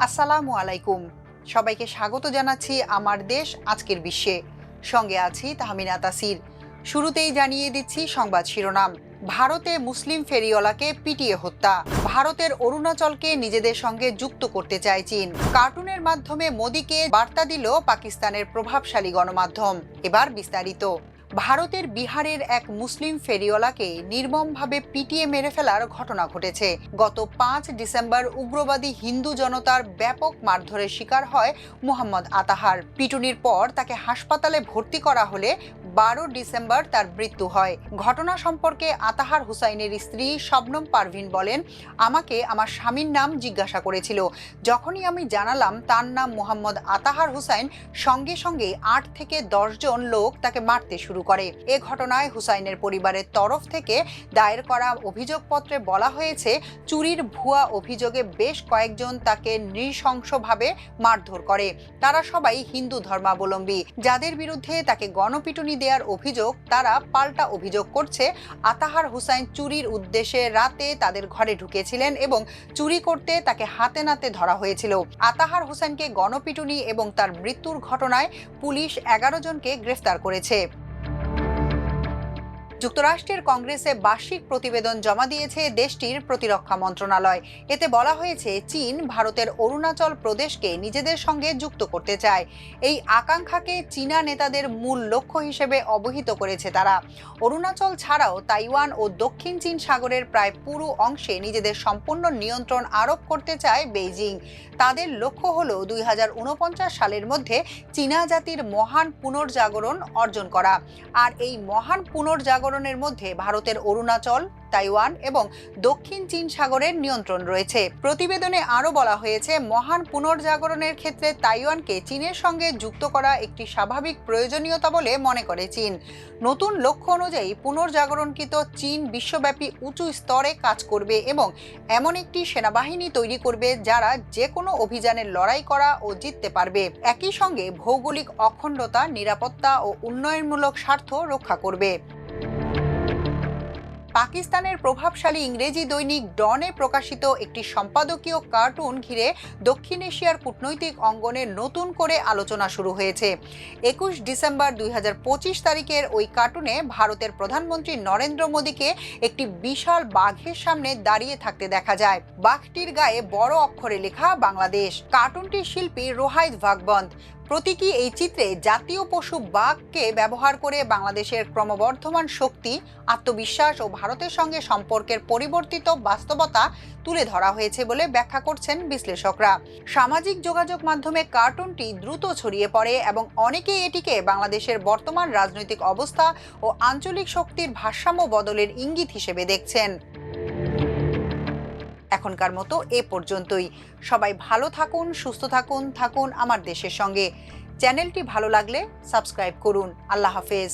আসসালামু আলাইকুম। সবাইকে স্বাগত জানাচ্ছি আমার দেশ আজকের বিশ্বে। সঙ্গে আছি তাহমিনা তাসির। শুরুতেই জানিয়ে দিচ্ছি সংবাদ শিরোনাম। ভারতে মুসলিম ফেরিওয়ালাকে পিটিয়ে হত্যা। ভারতের অরুণাচলকে নিজেদের সঙ্গে যুক্ত করতে চায় চীন। কার্টুনের মাধ্যমে মোদিকে বার্তা দিল পাকিস্তানের প্রভাবশালী গণমাধ্যম। এবার বিস্তারিত। ভারতের বিহারের এক মুসলিম ফেরিওয়ালাকে নির্মমভাবে পিটিয়ে মেরে ফেলার ঘটনা ঘটেছে। গত 5 ডিসেম্বর উগ্রবাদী হিন্দু জনতার ব্যাপক মারধরের শিকার হয় মোহাম্মদ আতাহার। পিটুনির পর তাকে হাসপাতালে ভর্তি করা হলে 12 ডিসেম্বর তার মৃত্যু হয়। ঘটনা সম্পর্কে আতাহার হুসাইনের স্ত্রী শবনম পারভিন বলেন, আমাকে আমার স্বামীর নাম জিজ্ঞাসা করেছিল। যখনই আমি জানালাম তার নাম মোহাম্মদ আতাহার হুসাইন, সঙ্গে সঙ্গে 8 থেকে 10 জন লোক তাকে মারতে শুরু করে। এ ঘটনায় হুসাইনের পরিবারের তরফ থেকে দায়ের করা অভিযোগপত্রে বলা হয়েছে, চুরির ভুয়া অভিযোগে বেশ কয়েকজন তাকে নৃশংসভাবে মারধর করে। তারা সবাই হিন্দু ধর্মাবলম্বী। যাদের বিরুদ্ধে তাকে গণপিটুনি দেওয়ার অভিযোগ, তারা পাল্টা অভিযোগ করছে আতাহার হুসাইন চুরির উদ্দেশ্যে রাতে তাদের ঘরে ঢুকেছিলেন এবং চুরি করতে তাকে হাতে নাতে ধরা হয়েছিল। আতাহার হুসাইনকে গণপিটুনি এবং তার মৃত্যুর ঘটনায় পুলিশ 11 জনকে গ্রেফতার করেছে। যুক্তরাষ্ট্রের কংগ্রেসে বার্ষিক প্রতিবেদন জমা দিয়েছে দেশটির প্রতিরক্ষা মন্ত্রণালয়। এতে বলা হয়েছে, চীন ভারতের অরুণাচল প্রদেশকে নিজেদের সঙ্গে যুক্ত করতে চায়। এই আকাঙ্ক্ষাকে চীনা নেতাদের মূল লক্ষ্য হিসেবে অবহিত করেছে তারা। অরুণাচল ছাড়াও তাইওয়ান ও দক্ষিণ চীন সাগরের প্রায় পুরো অংশে নিজেদের সম্পূর্ণ নিয়ন্ত্রণ আরোপ করতে চায় বেইজিং। তাদের লক্ষ্য হল 2049 সালের মধ্যে চীনা জাতির মহান পুনর্জাগরণ অর্জন করা। আর এই মহান পুনর্জাগরণের মধ্যে ভারতের অরুণাচল, তাইওয়ান এবং দক্ষিণ চীন সাগরের নিয়ন্ত্রণ রয়েছে। প্রতিবেদনে আরও বলা হয়েছে, মহান পুনর্জাগরণের ক্ষেত্রে তাইওয়ানকে চীনের সঙ্গে যুক্ত করা একটি স্বাভাবিক প্রয়োজনীয়তা বলে মনে করে চীন। নতুন লক্ষ্য অনুযায়ী পুনর্জাগরণকৃত চীন বিশ্বব্যাপী উঁচু স্তরে কাজ করবে এবং এমন একটি সেনাবাহিনী তৈরি করবে যারা যে কোনো অভিযানের লড়াই করা ও জিততে পারবে। একই সঙ্গে ভৌগোলিক অখণ্ডতা, নিরাপত্তা ও উন্নয়নমূলক স্বার্থ রক্ষা করবে। পাকিস্তানের প্রভাবশালী ইংরেজি দৈনিক ডনে প্রকাশিত একটি সম্পাদকীয় কার্টুন ঘিরে দক্ষিণ এশিয়ার কূটনৈতিক অঙ্গনে নতুন করে আলোচনা শুরু হয়েছে। 21 ডিসেম্বর 2025 তারিখের ওই কার্টুনে ভারতের প্রধানমন্ত্রী নরেন্দ্র মোদীকে একটি বিশাল বাঘের সামনে দাঁড়িয়ে থাকতে দেখা যায়। বাঘটির গায়ে বড় অক্ষরে লেখা বাংলাদেশ। কার্টুনটির শিল্পী রোহাইত ভাগবন্ত। প্রতীকী এই চিত্রে জাতীয় পশু বাঘকে ব্যবহার করে বাংলাদেশের ক্রমবর্ধমান শক্তি, আত্মবিশ্বাস ও ভারতের সঙ্গে সম্পর্কের পরিবর্তিত বাস্তবতা তুলে ধরা হয়েছে বলে ব্যাখ্যা করছেন বিশ্লেষকরা। সামাজিক যোগাযোগ মাধ্যমে কার্টুনটি দ্রুত ছড়িয়ে পড়ে এবং অনেকেই এটিকে বাংলাদেশের বর্তমান রাজনৈতিক অবস্থা ও আঞ্চলিক শক্তির ভারসাম্য বদলের ইঙ্গিত হিসেবে দেখছেন। এখনকার মতো এ পর্যন্তই। সবাই ভালো থাকুন, সুস্থ থাকুন আমার দেশের সঙ্গে। চ্যানেলটি ভালো লাগলে সাবস্ক্রাইব করুন। আল্লাহ হাফেজ।